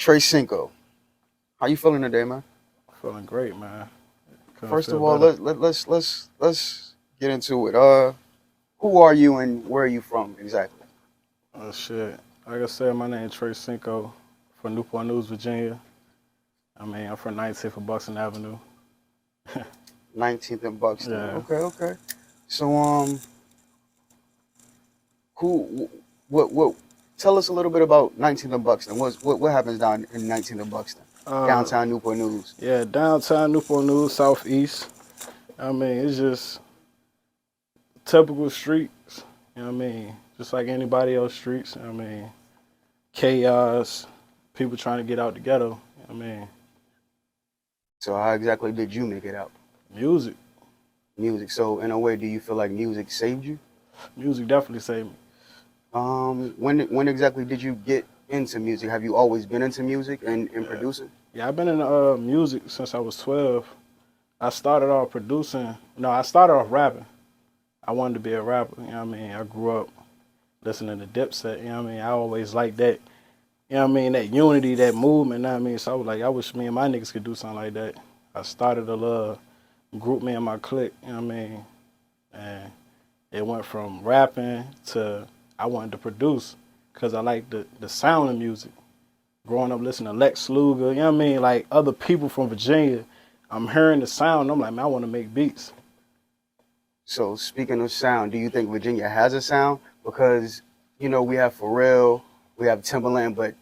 Trey Sinko. How you feeling today, man? Feeling great, man. Couldn't First feel of all, better. let's get into it. Who are you and where are you from exactly? Oh shit. Like I said, my name is Trey Sinko from Newport News, Virginia. I'm from 19th and Buxton Avenue. 19th and Buxton. Yeah. Okay. So who, what? Tell us a little bit about 19th and Buxton. What happens down in 19th and Buxton, Uh, downtown Newport News? yeah, downtown Newport News, southeast. It's just typical streets. Just like anybody else streets. Chaos, people trying to get out the ghetto. So how exactly did you make it out? Music. Music. So in a way, do you feel like music saved you? Music definitely saved me. When exactly did you get into music? Have you always been into music and producing? Yeah, I've been in music since I was 12. I started off producing. No, I started off rapping. I wanted to be a rapper. I grew up listening to Dipset. I always liked that. That unity, that movement. So I was like, I wish me and my niggas could do something like that. I started a little group, me and my clique. And it went from rapping to I wanted to produce because I like the sound of music. Growing up listening to Lex Luger, like other people from Virginia, I'm hearing the sound. I'm like, man, I want to make beats. So speaking of sound, do you think Virginia has a sound? Because we have Pharrell, we have Timbaland, but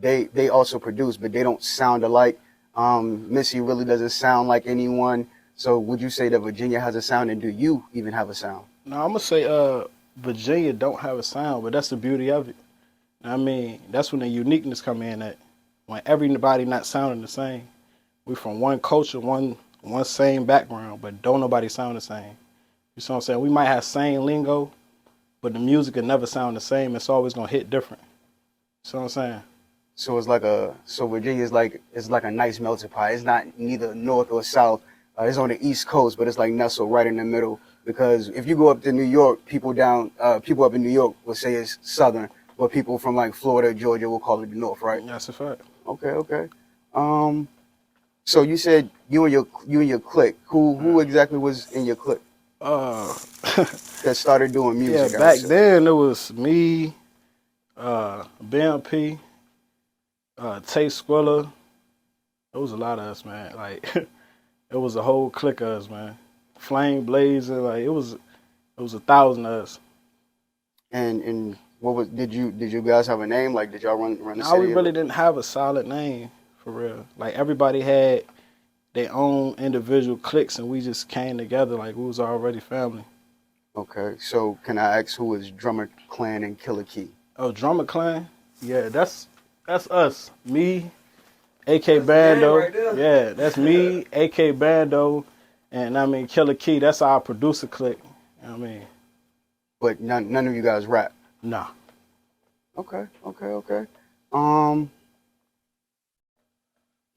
they also produce, but they don't sound alike. Missy really doesn't sound like anyone. So would you say that Virginia has a sound, and do you even have a sound? No, I'm gonna say Virginia don't have a sound, but that's the beauty of it. That's when the uniqueness come in at when everybody not sounding the same. We from one culture, one same background, but don't nobody sound the same. You see what I'm saying? We might have same lingo, but the music will never sound the same. It's always gonna hit different. You see what I'm saying? So so Virginia is like a nice melting pot. It's not neither north or south. It's on the East Coast, but it's like nestled right in the middle. Because if you go up to New York, people up in New York will say it's southern, but people from like Florida, Georgia will call it the north, right? That's a fact. Okay. So you said you and your clique. Who exactly was in your clique Uh, that started doing music? yeah, back then it was me, BMP, Tay Squilla. It was a lot of us, man. Like it was a whole clique of us, man. Flame blazing, like it was 1,000 of us. And what was did you guys have a name? Like did y'all run the No, city? we really didn't have a solid name for real. Like everybody had their own individual cliques, and we just came together like we was already family. Okay, so can I ask who is Drumma, Klan, and Killer Key? Oh, Drumma Clan? Yeah, that's us. Me, AK Bando. Right there. Yeah, that's me, AK Bando, and Killer Key. That's our producer clique. You know what I mean? But none of you guys rap. Nah. Okay.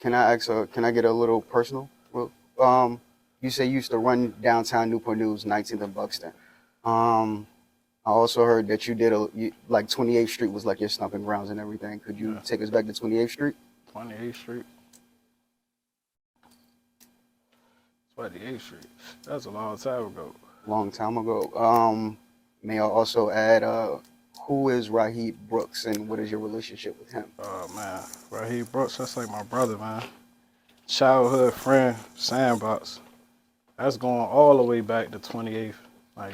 Can I get a little personal? Well, you say you used to run downtown Newport News, 19th and Buxton. I also heard that you did like 28th Street was like your stomping grounds and everything. Could you take us back to 28th Street? 28th Street. 28th Street. That's a long time ago. Long time ago. May I also add, who is Raheem Brooks and what is your relationship with him? Oh man, Raheem Brooks, that's like my brother, man. Childhood friend, Sandbox. That's going all the way back to 28th. Like,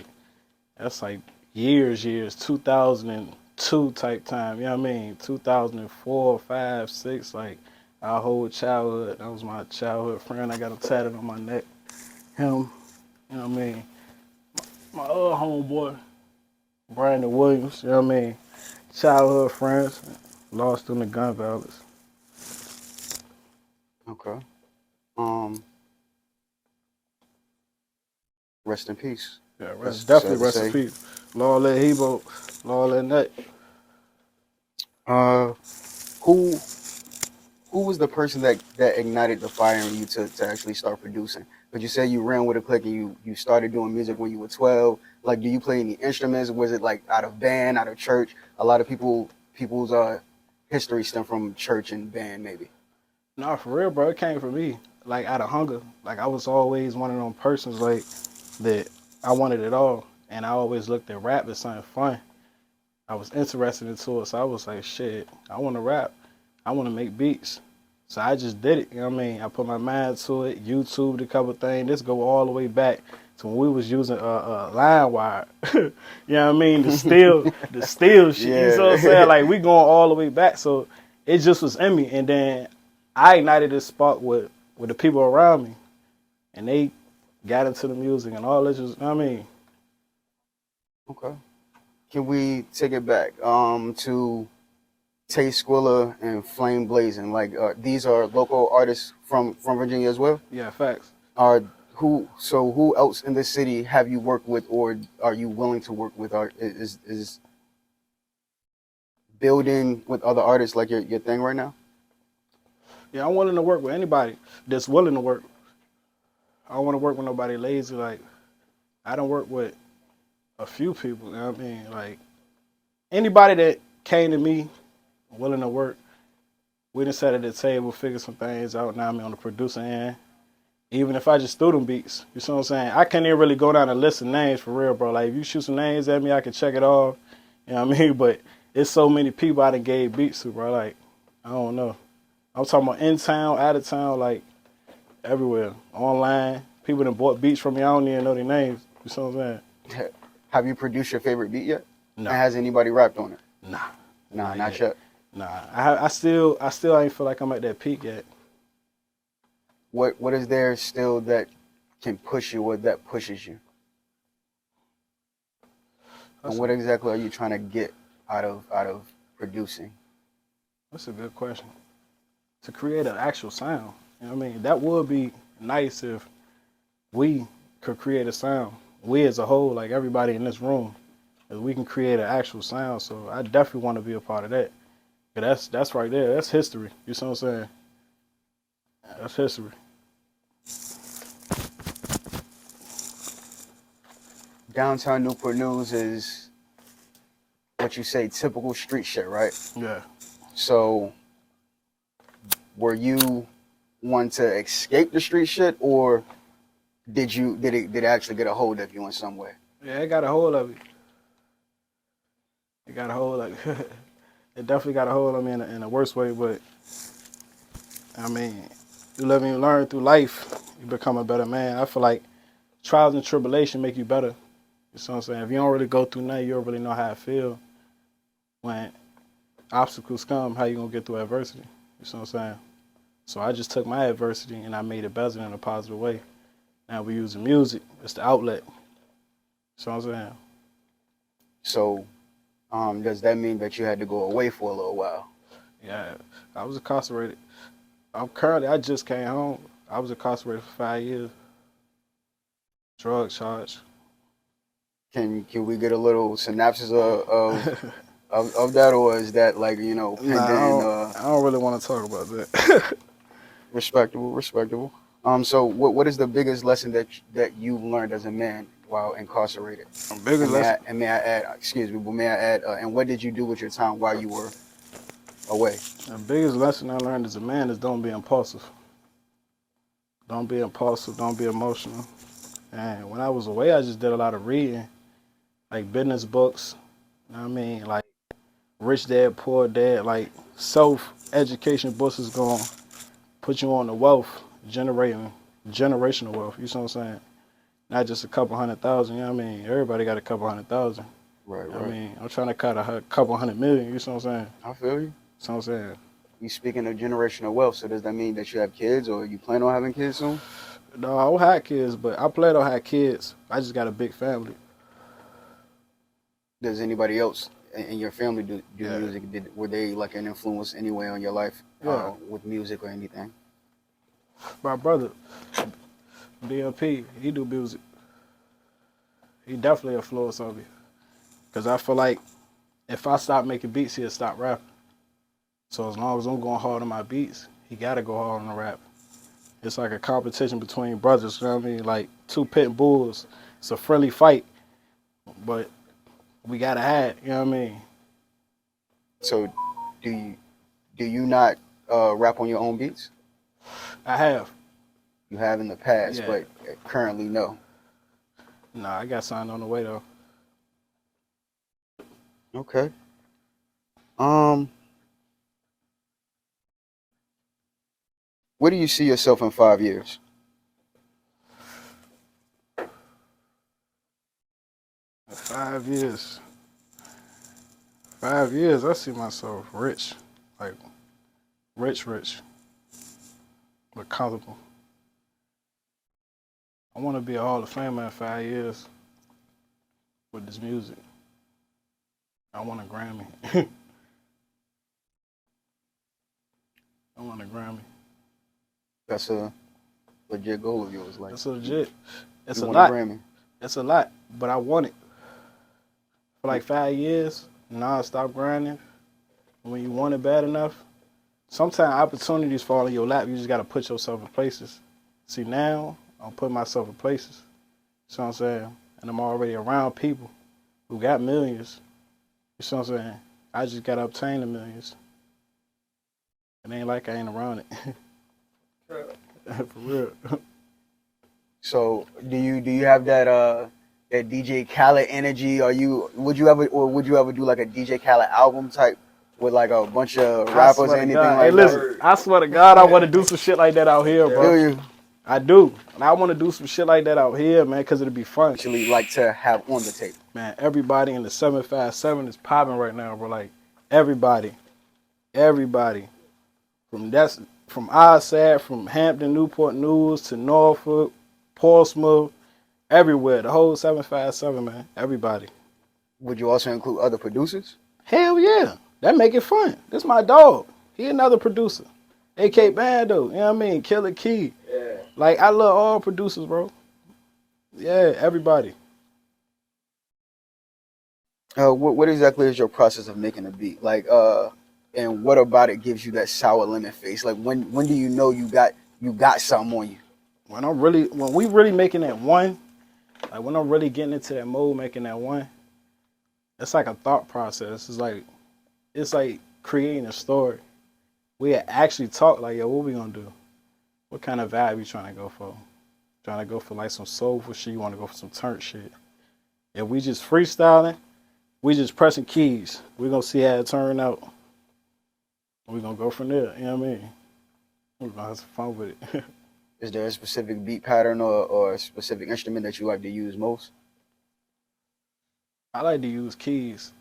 that's like years, 2002 type time, you know what I mean? 2004, 5, 6, like our whole childhood. That was my childhood friend. I got him tatted on my neck. Him, you know what I mean? My other homeboy, Brandon Williams, you know what I mean? Childhood friends, lost in the gun violence. Okay. Rest in peace. Yeah, sad definitely to rest say. in peace. Lord let Hebo, Lord let Nut. Who was the person that ignited the fire in you to actually start producing? Because you said you ran with a clique and you started doing music when you were 12. Like, do you play any instruments? Was it like out of band, out of church? A lot of people's history stem from church and band, maybe? Nah, for real, bro. It came from me, like out of hunger. Like I was always one of them persons like that. I wanted it all, and I always looked at rap as something fun. I was interested into it, so I was like, shit, I want to rap. I want to make beats. So I just did it. You know what I mean? I put my mind to it. YouTubed a couple things. This go all the way back to when we was using line wire. You know what I mean? The steel shit. You know what I'm saying? Like we going all the way back. So it just was in me, and then I ignited this spark with the people around me, and they got into the music and all this. You know what I mean? Okay. Can we take it back to Tay Squilla and Flame Blazing? Like these are local artists from Virginia as well. Yeah, facts. Who else in the city have you worked with, or are you willing to work with? Is building with other artists like your thing right now? Yeah, I'm willing to work with anybody that's willing to work. I don't want to work with nobody lazy. Like I don't work with a few people. You know what I mean? Like anybody that came to me willing to work, we done sat at the table, figure some things out. Now I'm on the producer end. Even if I just threw them beats, you see what I'm saying? I can't even really go down a list of names for real, bro. Like if you shoot some names at me, I can check it off. You know what I mean? But it's so many people I done gave beats to, bro. Like I don't know. I'm talking about in town, out of town, like everywhere, online. People that bought beats from me, I don't even know their names. You see what I'm saying? Have you produced your favorite beat yet? No. And has anybody rapped on it? Nah, not yet. Nah, I still ain't feel like I'm at that peak yet. What is there still that can push you, or that pushes you? And what exactly are you trying to get out of producing? That's a good question. To create an actual sound. You know what I mean? That would be nice if we could create a sound. We as a whole, like everybody in this room, if we can create an actual sound. So I definitely want to be a part of that. But that's right there. That's history. You see what I'm saying? That's history. Downtown Newport News is what you say typical street shit, right? Yeah. So were you one to escape the street shit, or did it actually get a hold of you in some way? Yeah, it got a hold of me. It got a hold of me. It definitely got a hold of me in a worse way, but I mean, you live and you learn through life, you become a better man. I feel like trials and tribulation make you better. You know what I'm saying? If you don't really go through nothing, you don't really know how it feel. When obstacles come, how you gonna get through adversity? You know what I'm saying? So I just took my adversity and I made it better in a positive way. Now we using music. It's the outlet. You know what I'm saying? So does that mean that you had to go away for a little while? Yeah, I was incarcerated. I just came home. I was incarcerated for 5 years. Drug charge. Can we get a little synopsis of that, or is that like, you know, pending? Nah, I don't really want to talk about that. Respectable. So what is the biggest lesson that you learned as a man while incarcerated? May I add, and what did you do with your time while you were away? The biggest lesson I learned as a man is don't be impulsive. Don't be impulsive, don't be emotional. And when I was away, I just did a lot of reading, like business books, you know what I mean? Like Rich Dad, Poor Dad, like self-education books is going to put you on the wealth, generational wealth, you know what I'm saying? Not just a couple 100,000, you know what I mean? Everybody got a couple 100,000. Right. I mean, I'm trying to cut a couple 100 million, you know what I'm saying? I feel you. You know what I'm saying? You speaking of generational wealth, so does that mean that you have kids, or you plan on having kids soon? No, I don't have kids, but I plan on having kids. I just got a big family. Does anybody else in your family do music? Were they like an influence anyway on your life with music or anything? My brother, BMP, he do music. He definitely influenced on me. Because I feel like if I stop making beats, he'll stop rapping. So as long as I'm going hard on my beats, he got to go hard on the rap. It's like a competition between brothers, you know what I mean? Like two pit bulls. It's a friendly fight, but we got to have it, you know what I mean? So do Do you not rap on your own beats? I have. You have in the past, Yeah. but currently no. Nah, I got signed on the way though. Okay. Where do you see yourself in 5 years? 5 years. 5 years, I see myself rich. Like, rich. But comfortable. I want to be a Hall of Famer in 5 years with this music. I want a Grammy. I want a Grammy. That's a legit goal of yours. Like, That's legit. It's you a want lot. a Grammy. It's a lot, but I want it. For like 5 years, non-stop grinding. When you want it bad enough, sometimes opportunities fall in your lap. You just got to put yourself in places. See, now I'm putting myself in places. You know what I'm saying? And I'm already around people who got millions. You know what I'm saying? I just got to obtain the millions. It ain't like I ain't around it. For real. So do you have that DJ Khaled energy? Would you ever do like a DJ Khaled album type with like a bunch of rappers or anything like hey, that? listen, I swear to God, I want to do some shit like that out here, bro. Do you I do. And I want to do some shit like that out here, man, because it'll be fun. actually like to have on the tape? Man, everybody in the 757 is popping right now, bro. Like, everybody. From Ossad, from Hampton, Newport News to Norfolk, Portsmouth, everywhere. The whole 757, man. Everybody. Would you also include other producers? Hell yeah. That make it fun. This my dog. He another producer. AK Bando, you know what I mean? Killer Key. Yeah. Like, I love all producers, bro. Yeah, everybody. What exactly is your process of making a beat? Like, and what about it gives you that sour lemon face? Like, when do you know you got something on you? When we really making that one, like when I'm really getting into that mode, making that one, it's like a thought process. It's like creating a story. We actually talk like, yo, what we gonna do? What kind of vibe you trying to go for? Trying to go for like some soulful shit? You want to go for some turnt shit? If we just freestyling, we just pressing keys. We gonna see how it turn out. We gonna go from there. You know what I mean? We're gonna have some fun with it. Is there a specific beat pattern or a specific instrument that you like to use most? I like to use keys.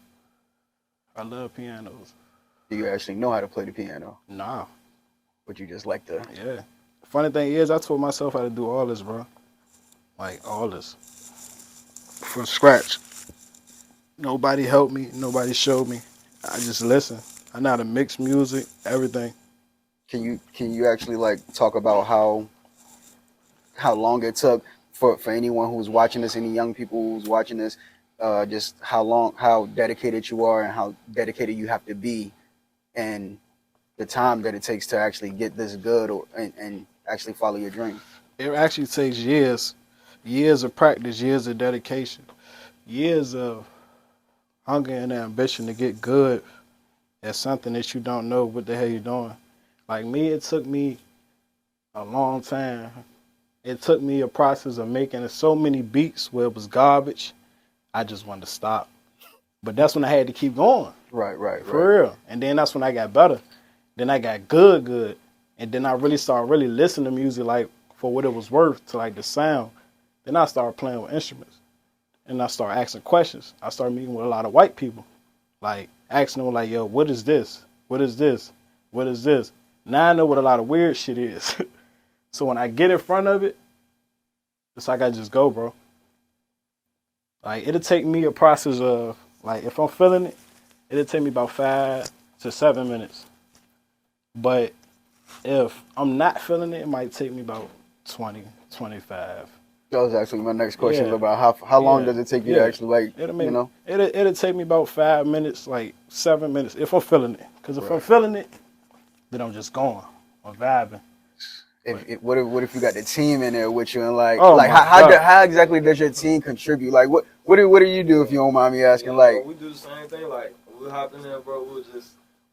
I love pianos. Do you actually know how to play the piano? Nah. But you just like to? Yeah. Funny thing is, I told myself how to do all this, bro. Like, all this. From scratch. Nobody helped me. Nobody showed me. I just listen. I know how to mix music, everything. Can you actually like talk about how long it took for anyone who's watching this, any young people who's watching this, just how dedicated you are and how dedicated you have to be, and the time that it takes to actually get this good and actually follow your dream? It actually takes years of practice, years of dedication, years of hunger and ambition to get good at something that you don't know what the hell you're doing. Like me, it took me a long time. It took me a process of making so many beats where it was garbage. I just wanted to stop. But that's when I had to keep going. Right. For real. And then that's when I got better. Then I got good. And then I really started listening to music like for what it was worth, to like the sound. Then I started playing with instruments. And I started asking questions. I started meeting with a lot of white people. Like asking them like, yo, what is this? What is this? What is this? Now I know what a lot of weird shit is. So when I get in front of it, it's like I just go, bro. Like, it'll take me a process of, like, if I'm feeling it, it'll take me about 5 to 7 minutes. But if I'm not feeling it, it might take me about 20, 25. That was actually my next question, Yeah. about how long does it take you to actually, like, It'll take me about 5 minutes, like 7 minutes, if I'm feeling it. Because if I'm feeling it, then I'm just going. I'm vibing. What if you got the team in there with you, and how exactly does your team contribute? Like what do you do, if you don't mind me asking? Like, we do the same thing. Like we hop in there, bro.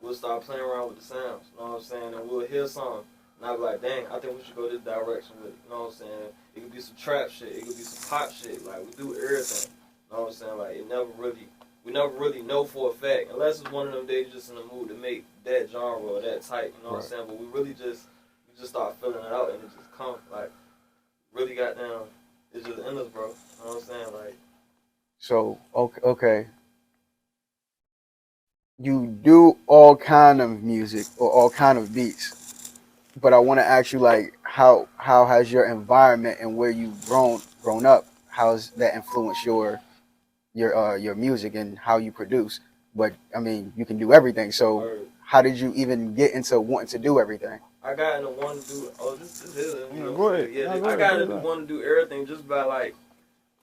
we'll start playing around with the sounds. You know what I'm saying? And we'll hear something. And I'll be like, dang, I think we should go this direction with it. You know what I'm saying? It could be some trap shit. It could be some pop shit. Like, we do everything. You know what I'm saying? Like, we never really know for a fact. Unless it's one of them days just in the mood to make that genre or that type. You know what I'm saying? But we just start feeling it out and it just comes. Like, really goddamn, it's just in us, bro. You know what I'm saying? Like, So, okay. You do all kind of music or all kind of beats, but I want to ask you, like, how has your environment and where you've grown up, how's that influenced your music and how you produce? But I mean, you can do everything. So, how did you even get into wanting to do everything? I got into wanting to do. Oh, this is it. You know, go ahead. Yeah, No, I got into go ahead. wanting to do everything just by like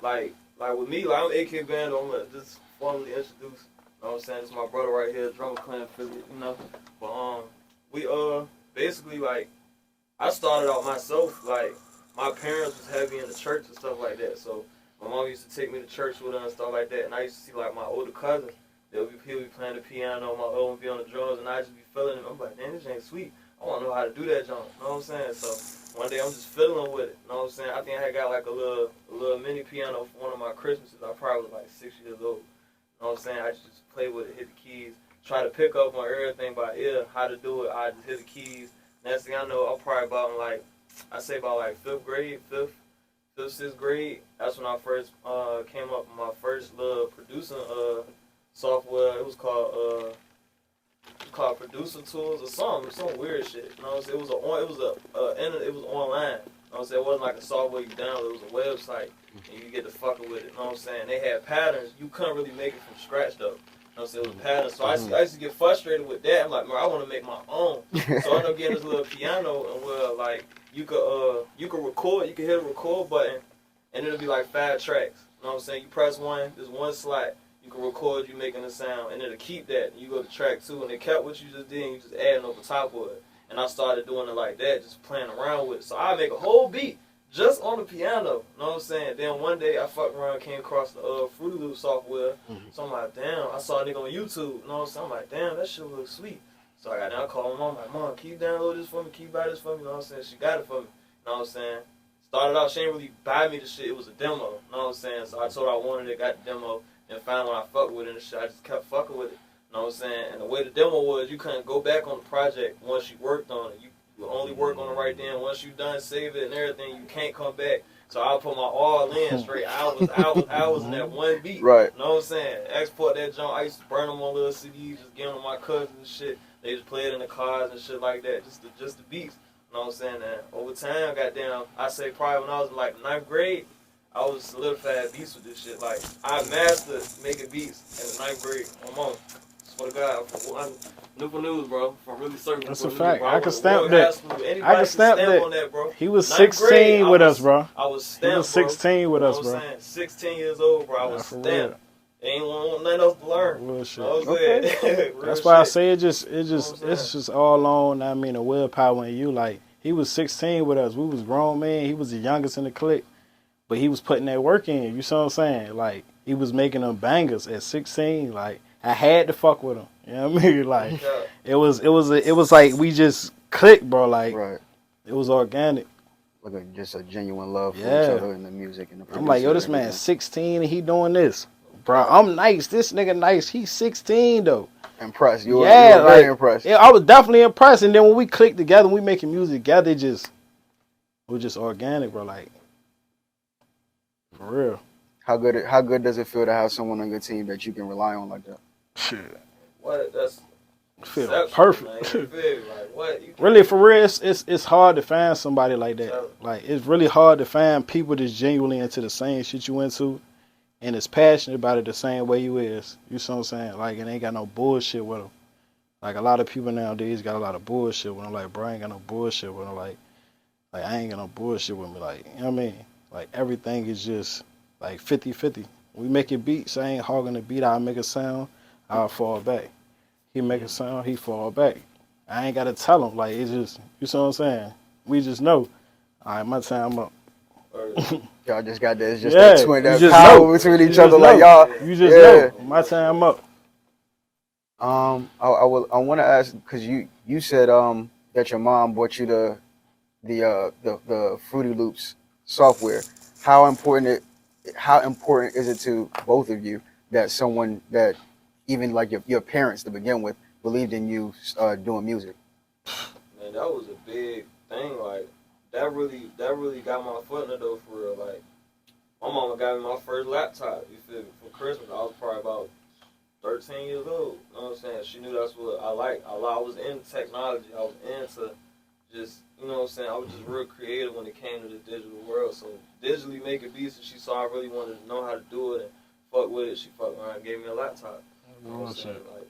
with me. Like, I'm AK Band. I'm gonna just formally introduce. You know what I'm saying? It's my brother right here, Drumma Klan affiliate. You know, but we basically, like, I started out myself. Like, my parents was heavy in the church and stuff like that. So my mom used to take me to church with her and stuff like that. And I used to see, like, my older cousins. He'll be playing the piano, my old one be on the drums, and I just be feeling it. I'm like, man, this ain't sweet. I want to know how to do that jump. You know what I'm saying? So one day I'm just fiddling with it. You know what I'm saying? I think I had got like a little mini piano for one of my Christmases. I probably was like 6 years old. You know what I'm saying? I just play with it, hit the keys, try to pick up on everything by ear, how to do it. I just hit the keys. Next thing I know, I'm probably about in like, I say about like fifth, sixth grade. That's when I first came up with my first little producing software. It was called producer tools or some weird shit. You know what I'm saying? It was online. You know what I'm saying? It wasn't like a software you download. It was a website, and you get to fucking with it. You know what I'm saying? They had patterns. You couldn't really make it from scratch though. You know what I'm saying? It was patterns. So I used to get frustrated with that. I'm like, man, I want to make my own. So I ended up getting this little piano, and where like you could record. You could hit a record button, and it'll be like 5 tracks. You know what I'm saying? You press one. There's one slot. You can record you making a sound, and it'll keep that. You go to track 2, and it kept what you just did, and you just adding over top of it. And I started doing it like that, just playing around with it. So I make a whole beat just on the piano. You know what I'm saying? Then one day I fucked around, came across the Fruity Loop software. So I'm like, damn, I saw a nigga on YouTube. You know what I'm saying? I'm like, damn, that shit looks sweet. So I got down, I called my mom. I'm like, Mom, can you download this for me? Can you buy this for me? You know what I'm saying? She got it for me. You know what I'm saying? Started out, she didn't really buy me the shit. It was a demo. You know what I'm saying? So I told her I wanted it, got the demo. And finally, when I fucked with it and shit, I just kept fucking with it. You know what I'm saying? And the way the demo was, you couldn't go back on the project once you worked on it. You only work on it right then. Once you done, save it and everything, you can't come back. So I put my all in straight hours in that one beat. Right. You know what I'm saying? Export that junk. I used to burn them on little CDs, just give them to my cousins and shit. They just play it in the cars and shit like that, just the beats. You know what I'm saying? And over time, goddamn, I say probably when I was in like 9th grade, I was solidified beats with this shit. Like, I mastered making beats in the 9th grade. I'm on. Swear to God. Newport News, bro. I'm really certain. That's a Newport fact. News, I can stamp that. Anybody I can stamp that. on that, bro. He was 9th 16 grade, with us, bro. I was stamped, He was 16 with bro. us, You know bro. what I'm saying? 16 years old, bro. I was for stamped. Ain't want nothing else to learn. Real shit. You know what I'm saying? That's why I shit. say it's just all on. I mean, the willpower in you. Like, he was 16 with us. We was grown men. He was the youngest in the clique, but he was putting that work in. You see what I'm saying? Like, he was making them bangers at 16. Like, I had to fuck with him. You know what I mean? Like, it was like we just clicked, bro. Like, Right. It was organic. Like just a genuine love for each other in the music and the I'm like, yo, this man's 16 and he doing this. Bro, I'm nice. This nigga nice. He's 16 though. Impressed. You were like, very impressed. Yeah, I was definitely impressed. And then when we clicked together, we making music together, it was just organic, bro. Like, for real. How good does it feel to have someone on your team that you can rely on like that? Shit. What? That's feel perfect. Man. You feel like what? Really, for real, it's hard to find somebody like that. Like, it's really hard to find people that's genuinely into the same shit you into and is passionate about it the same way you is. You see what I'm saying? Like, and ain't got no bullshit with them. Like, a lot of people nowadays got a lot of bullshit with them. Like, bro, I ain't got no bullshit with them. Like I ain't got no bullshit with me. Like, you know what I mean? Like, everything is just, like, 50-50. We make it beats. I ain't hogging the beat. I'll make a sound. I'll fall back. He make a sound. He fall back. I ain't got to tell him. Like, it's just, you see what I'm saying? We just know. All right, my time up. Y'all just got that. It's just that twin, that just power know. between You each other. just Like, know. y'all. You just know. My time up. I want to ask because you said that your mom bought you the Fruity Loops software. How important how important is it to both of you that someone that even like your parents to begin with believed in you doing music? Man, that was a big thing. Like that really got my foot in the door for real. Like my mama got me my first laptop. You feel me? For Christmas, I was probably about 13 years old. You know what I'm saying? She knew that's what I like. I was into technology. I was into just, you know what I'm saying? I was just real creative when it came to the digital world. So digitally making beats, and she saw I really wanted to know how to do it and fuck with it. She fucked around and gave me a laptop. You know what I'm saying? Like,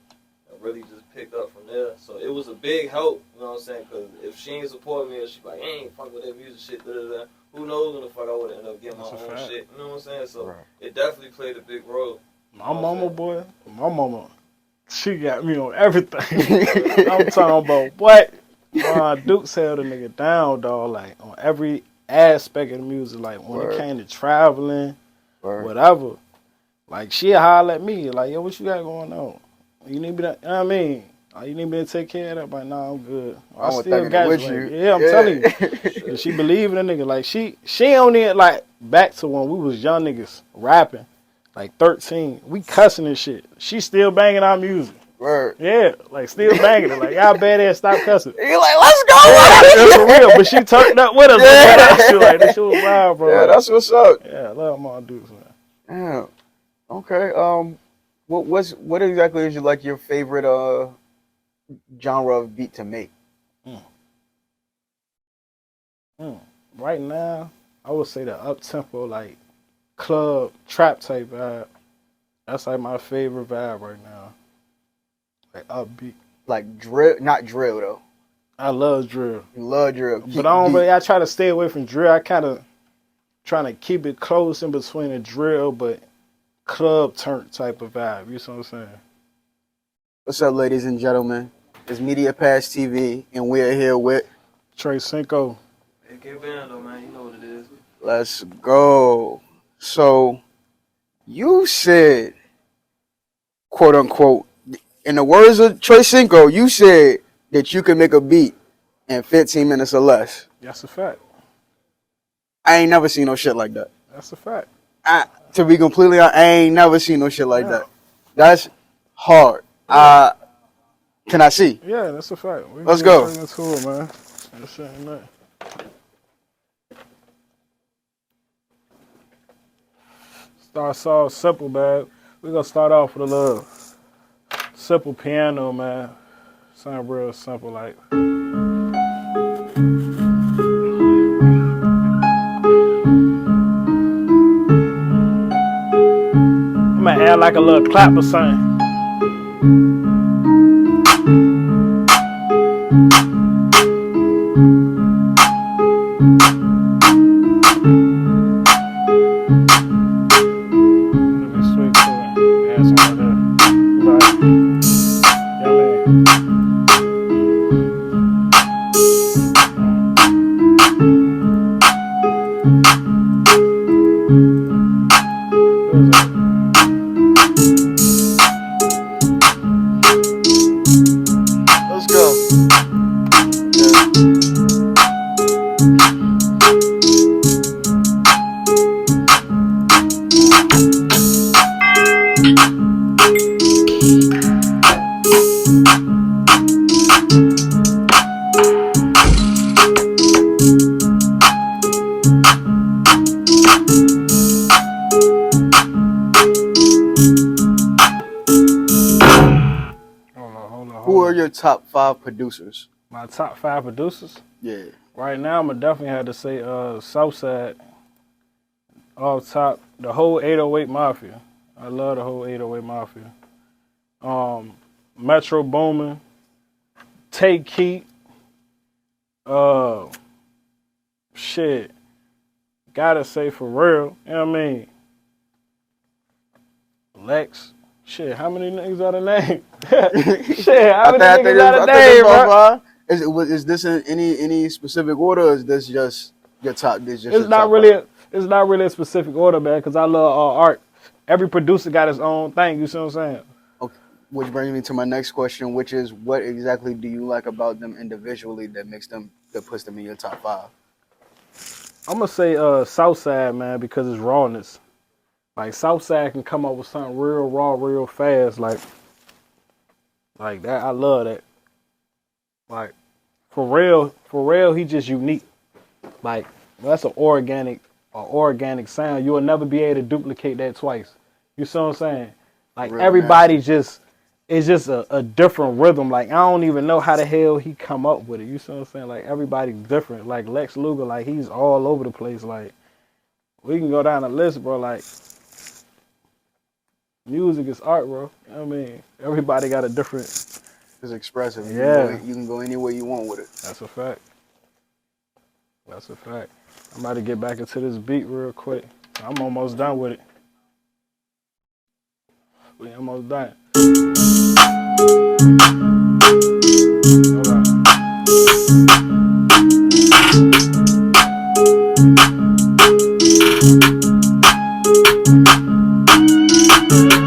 I really just picked up from there. So it was a big help, you know what I'm saying? Because if she ain't support me, or she like, ain't fuck with that music shit, who knows when the fuck I would end up getting my own shit. You know what I'm saying? So it definitely played a big role. My mama, boy, she got me on everything. I'm talking about what? Duke held a nigga down, dog, like on every aspect of the music. Like when it came to traveling, whatever. Like she holler at me, like, yo, what you got going on? You need me to, you know what I mean? You need me to take care of that? But nah, I'm good. I still got you. Like, yeah, I'm telling you. She believe in the nigga. Like she only like back to when we was young niggas rapping, like 13. We cussing and shit. She still banging our music. Word. Yeah, like still banging it. Like y'all badass, stop cussing. You like, let's go. Yeah, that's for real. But she turned up with us. Yeah. Like this shit was wild, bro. Yeah, that's what's up. Yeah, I love my dudes, man. Yeah. Okay. What exactly is like your favorite genre of beat to make? Right now, I would say the up tempo, like club trap type vibe. That's like my favorite vibe right now. Like upbeat. Like drill, not drill though. I love drill. You love drill. But I try to stay away from drill. I kind of trying to keep it close in between the drill, but club turn type of vibe. You know what I'm saying? What's up, ladies and gentlemen? It's mediapasstv, and we're here with Trey Sinko. AK Bando, man. You know what it is. Let's go. So, you said, quote unquote, in the words of Trey Sinko, you said that you can make a beat in 15 minutes or less. That's a fact. I ain't never seen no shit like that. That's a fact. To be completely honest, I ain't never seen no shit like that. That's hard. Can I see? Yeah, that's a fact. Let's go. Into it, man. That's ain't nothing. Start off simple, man. We're gonna start off with a little simple piano, man. Sound real simple, like. I'm gonna add like a little clap or something. Who are your top 5 producers? My top 5 producers? Yeah. Right now, I'm going to definitely have to say Southside. Off top, the whole 808 Mafia. I love the whole 808 Mafia. Metro Boomin, TIK TOK. Shit. Gotta say for real. You know what I mean? Lex. Shit, how many niggas are the name? Shit, how many niggas are the name, bro? Is this in any specific order, or is this just your top? It's not really a specific order, man, because I love art. Every producer got his own thing, you see what I'm saying? Okay. which brings me to my next question, which is, what exactly do you like about them individually that puts them in your top 5? I'm gonna say Southside, man, because it's rawness. Like Southside can come up with something real raw, real fast, like that. I love that. Like for real, he just unique. Like that's an organic sound. You will never be able to duplicate that twice. You see what I'm saying? Like Real everybody nasty. it's just a different rhythm. Like I don't even know how the hell he come up with it. You see what I'm saying? Like everybody's different. Like Lex Luger, like he's all over the place. Like we can go down the list, bro. Like music is art, bro. You know what I mean, everybody got a different. It's expressive. Yeah, You can go anywhere you want with it. that's a fact. That's a fact. I'm about to get back into this beat real quick. I'm almost done with it. We almost done. Hold on.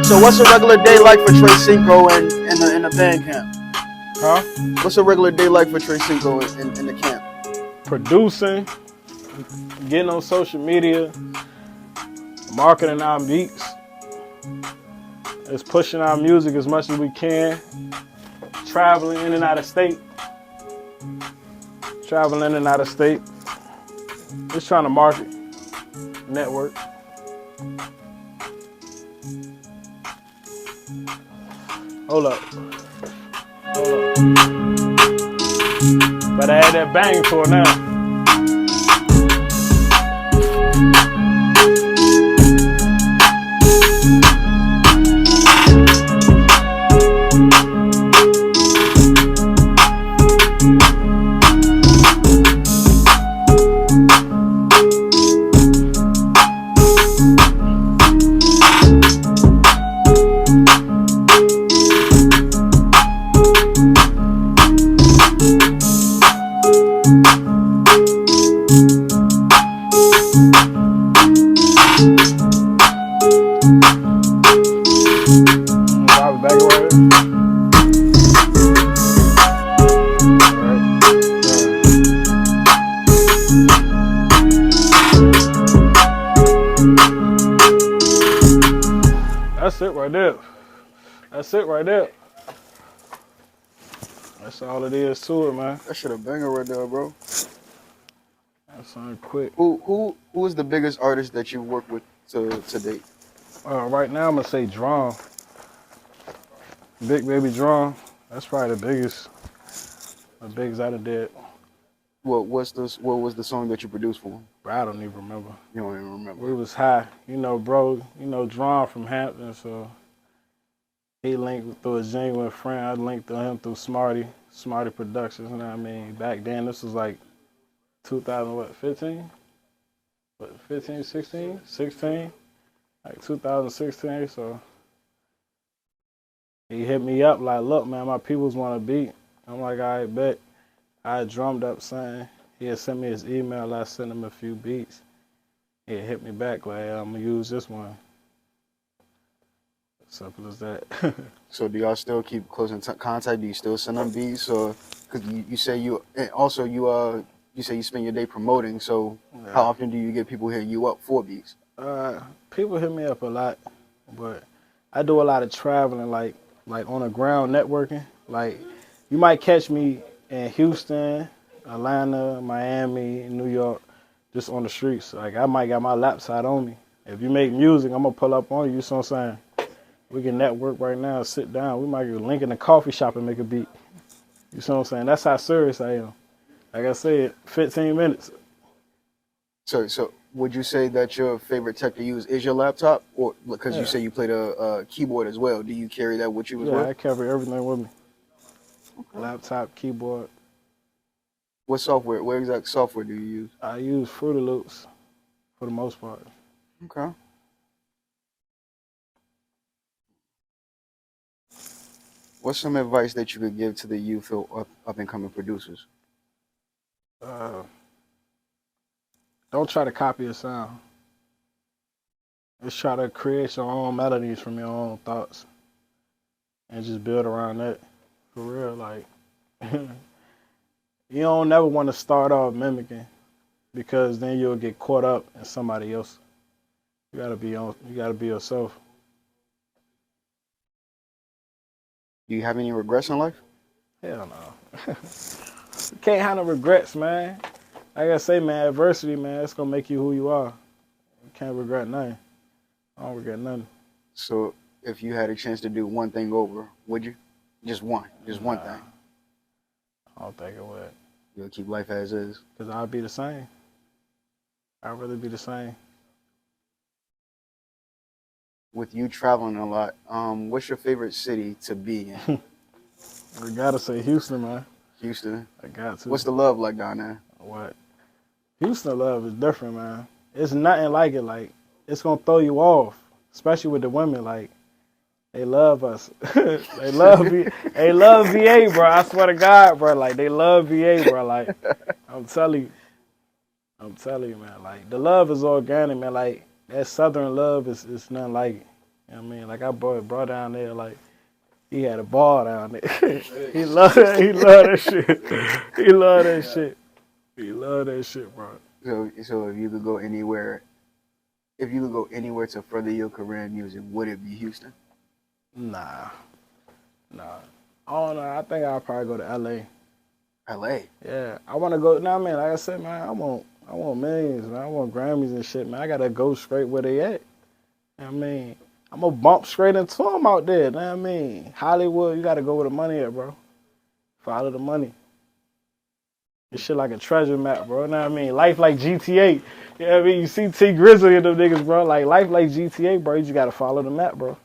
So what's a regular day like for Trey Sinko in the band camp? Huh? What's a regular day like for Trey Sinko in the camp? Producing, getting on social media, marketing our beats, it's pushing our music as much as we can, traveling in and out of state, just trying to market, network. Hold up. Better add that bang for it now. That's it right there. That's all it is to it, man. That shit a banger right there, bro. That sound quick. Who is the biggest artist that you've worked with to date? Right now I'm gonna say Drum. Big Baby Drum. That's probably the biggest I done did. What was the song that you produced for him? Bro, I don't even remember. You don't even remember. We was high. You know, bro, Drum from Hampton, so he linked through a genuine friend. I linked to him through Smarty Productions, you know what I mean? Back then, this was like 2015? 15, 16? 16? Like 2016, so he hit me up like, look, man, my peoples want a beat. I'm like, all right, bet. I drummed up something. He had sent me his email. I sent him a few beats. He had hit me back like, I'm going to use this one. Simple as that. So do y'all still keep close in contact? Do you still send them beats? Or because you say you say you spend your day promoting. So yeah. How often do you get people hit you up for beats? People hit me up a lot, but I do a lot of traveling, like on the ground networking. Like you might catch me in Houston, Atlanta, Miami, New York, just on the streets. Like I might got my laptop on me. If you make music, I'm gonna pull up on you. You see what I'm saying? We can network right now, sit down. We might get a link in the coffee shop and make a beat. You see what I'm saying? That's how serious I am. Like I said, 15 minutes. So would you say that your favorite tech to use is your laptop? Or because you say you played a keyboard as well, do you carry that with you as well? Yeah, I carry everything with me. Okay. Laptop, keyboard. What software? What exact software do you use? I use Fruity Loops for the most part. Okay. What's some advice that you could give to the youth or up and coming producers? Don't try to copy a sound. Just try to create your own melodies from your own thoughts. and just build around that. For real, like you don't never want to start off mimicking because then you'll get caught up in somebody else. You gotta be yourself. Do you have any regrets in life? Hell no. You can't have no regrets, man. Like I say, man, adversity, man, it's gonna make you who you are. You can't regret nothing. I don't regret nothing. So if you had a chance to do one thing over, would you? Just one thing. I don't think it would. You'll keep life as is. Because I'd be the same. I'd really be the same. With you traveling a lot, what's your favorite city to be in? I gotta say Houston, man. Houston. I got to. What's the love like down there? What? Houston love is different, man. It's nothing like it. Like, it's gonna throw you off, especially with the women. Like, they love us. They love VA, bro. I swear to God, bro. Like, they love VA, bro. Like, I'm telling you, man. Like, the love is organic, man. Like, that Southern love is nothing like it. You know what I mean? Like, I brought down there, like, he had a ball down there. He loved that. He loved that shit. He loved that shit. He loved that shit, bro. So if you could go anywhere, to further your career in music, would it be Houston? Nah. I don't know. I think I'll probably go to LA. LA. Yeah, I want to go. Nah, man. Like I said, man, I want millions, man. I want Grammys and shit, man. I gotta go straight where they at. You know what I mean, I'm gonna bump straight into them out there. You know what I mean, Hollywood, you gotta go where the money at, bro. Follow the money. This shit like a treasure map, bro. You know what I mean? Life like GTA. You know what I mean? You see T Grizzly and them niggas, bro. Like life like GTA, bro. You just gotta follow the map, bro.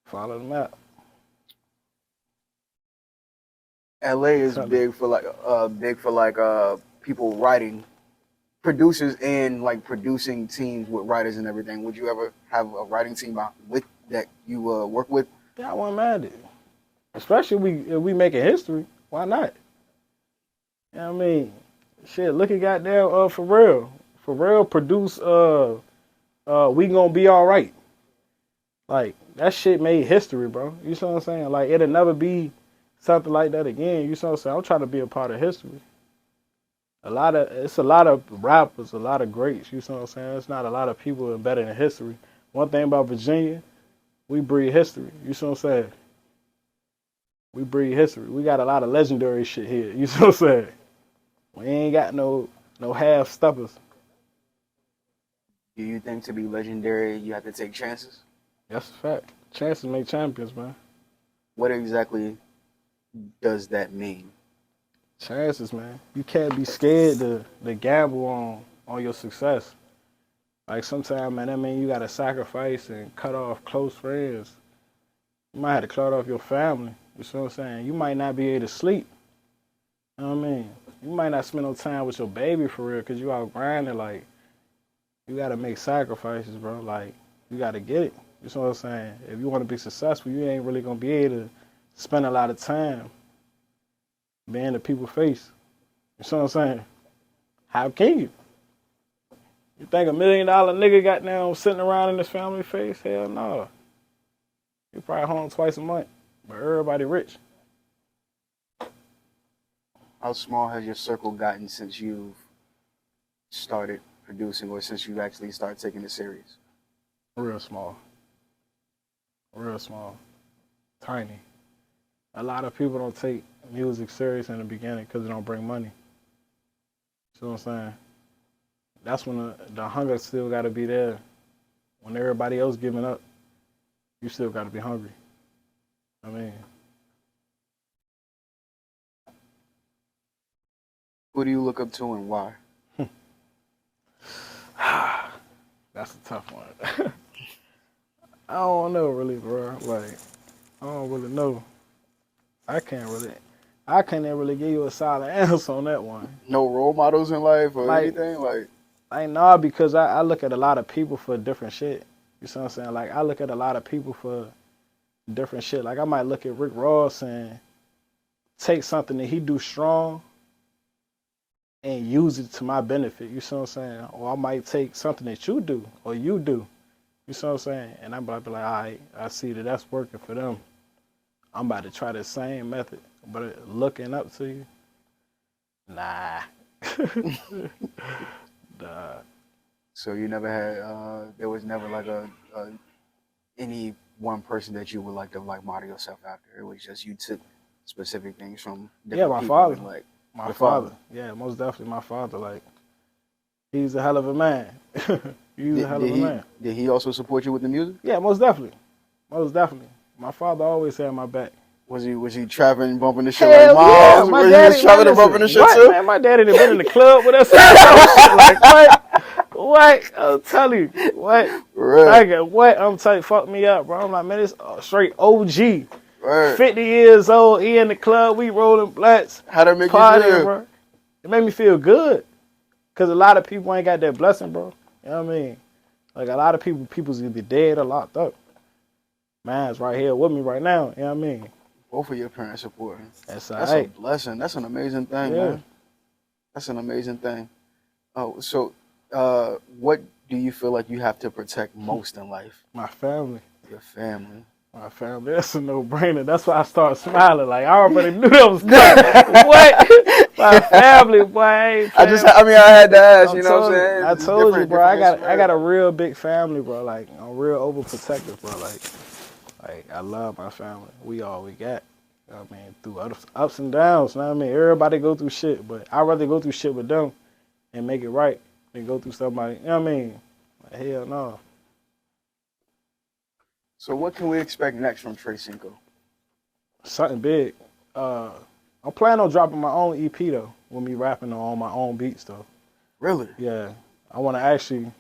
Follow the map. LA is big for people writing, producers and like producing teams with writers and everything. Would you ever have a writing team that you work with? Yeah, I wouldn't mind it. Especially if we making history. Why not? You know what I mean? Shit, look at goddamn For Real produce We Gonna Be Alright. Like, that shit made history, bro. You see what I'm saying? Like, it'll never be something like that again. You see what I'm saying? I'm trying to be a part of history. It's a lot of rappers, a lot of greats. You see what I'm saying? It's not a lot of people embedded in history. One thing about Virginia, we breed history. You see what I'm saying? We breed history. We got a lot of legendary shit here. You see what I'm saying? We ain't got no half steppers. Do you think to be legendary, you have to take chances? That's a fact. Chances make champions, man. What exactly does that mean? Chances, man. You can't be scared to gamble on your success. Like sometimes, man, that mean you gotta sacrifice and cut off close friends. You might have to cut off your family. You see what I'm saying? You might not be able to sleep. You know what I mean? You might not spend no time with your baby for real because you out grinding. Like, you gotta make sacrifices, bro. Like, you gotta get it. You see what I'm saying? If you want to be successful, you ain't really gonna be able to spend a lot of time being to people's face. You see what I'm saying? How can you? You think $1 million nigga got now sitting around in his family face? Hell no. He probably home twice a month, but everybody rich. How small has your circle gotten since you've started producing or since you actually started taking it serious? Real small. Real small. Tiny. A lot of people don't take music serious in the beginning because it don't bring money. See what I'm saying? That's when the hunger still got to be there. When everybody else giving up, you still got to be hungry. I mean. Who do you look up to and why? That's a tough one. I don't know really, bro. Like, I don't really know. I can't really give you a solid answer on that one. No role models in life or Like, anything? Like, nah, because I look at a lot of people for different shit. You see what I'm saying? Like, I look at a lot of people for different shit. Like, I might look at Rick Ross and take something that he do strong and use it to my benefit. You see what I'm saying? Or I might take something that you do or you do. You see what I'm saying? And I might be like, all right, I see that that's working for them. I'm about to try the same method, but looking up to you, nah. Nah. So you never had, there was never like a any one person that you would like to like model yourself after. It was just you took specific things from different my people father. and, like My your father. Yeah, most definitely my father. Like, he's a hell of a man. He's a hell of a man. Did he also support you with the music? Yeah, most definitely. Most definitely. My father always had my back. Was he trapping, bumping the shit Hell like mom? yeah, my Was daddy, he trapping and listen, bumping the shit what, too? man, my daddy done been in the club with us. Shit, like, what? What? I'll tell you. What? Right. What? I'm telling you, fuck me up, bro. I'm like, man, it's straight OG. Right. 50 years old, he in the club, we rolling blunts. How'd that make you Partying, feel? bro. It made me feel good. Because a lot of people ain't got that blessing, bro. You know what I mean? Like, a lot of people's either dead or locked up. Man's right here with me right now. You know what I mean? Both of your parents supporting. That's a blessing. That's an amazing thing, Yeah. man. That's an amazing thing. Oh, so what do you feel like you have to protect most in life? My family. Your family. My family. That's a no-brainer. That's why I started smiling. Like, I already knew that was coming. What? My family, boy. I had to ask, you know what I'm saying? I It's told you, different- bro. I different got a real big family, bro. Like, I'm real overprotective, bro. Like I love my family. We all we got. You know what I mean? Through ups and downs. You know what I mean? Everybody go through shit, but I'd rather go through shit with them and make it right than go through somebody. You know what I mean? Like, hell no. So what can we expect next from Trey Sinko? Something big. I'm planning on dropping my own EP though, with me rapping on my own beats though. Really? Yeah. I want to actually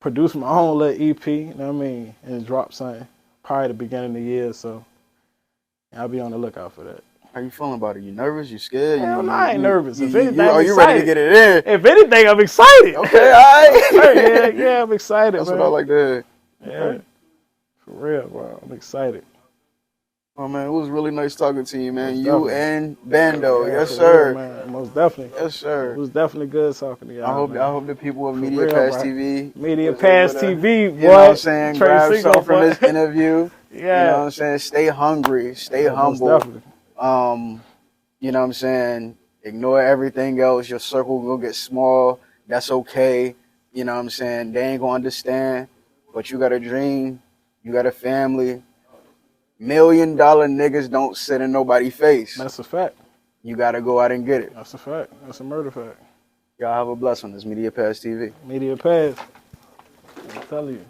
produce my own little EP, you know what I mean, and drop something probably the beginning of the year, so I'll be on the lookout for that. How you feeling about it? You nervous? You scared? Hell no, I ain't nervous. If anything, are I'm you ready to excited. get it in? If anything, I'm excited. Okay, all right. yeah, I'm excited, That's man. what I like to hear. Yeah, Okay. for real, bro. I'm excited. Oh man, it was really nice talking to you, man. Most You definitely. and Bando, Yeah, yes for sir. real, man. Most definitely. Yes sir. It was definitely good talking to y'all. I hope the people of For Media real, Pass bro. TV Media was Pass able to, TV, you know what I'm boy. saying, Trey grab Sinko, something from boy. this interview. Yeah. You know what I'm saying? Stay hungry, stay Yeah, most humble. definitely. You know what I'm saying? Ignore everything else. Your circle will get small. That's okay. You know what I'm saying? They ain't gonna understand. But you got a dream. You got a family. $1 million niggas don't sit in nobody's face. That's a fact. You gotta go out and get it. That's a fact. That's a murder fact. Y'all have a blessing. This Media Pass TV. Media Pass. I'm telling you.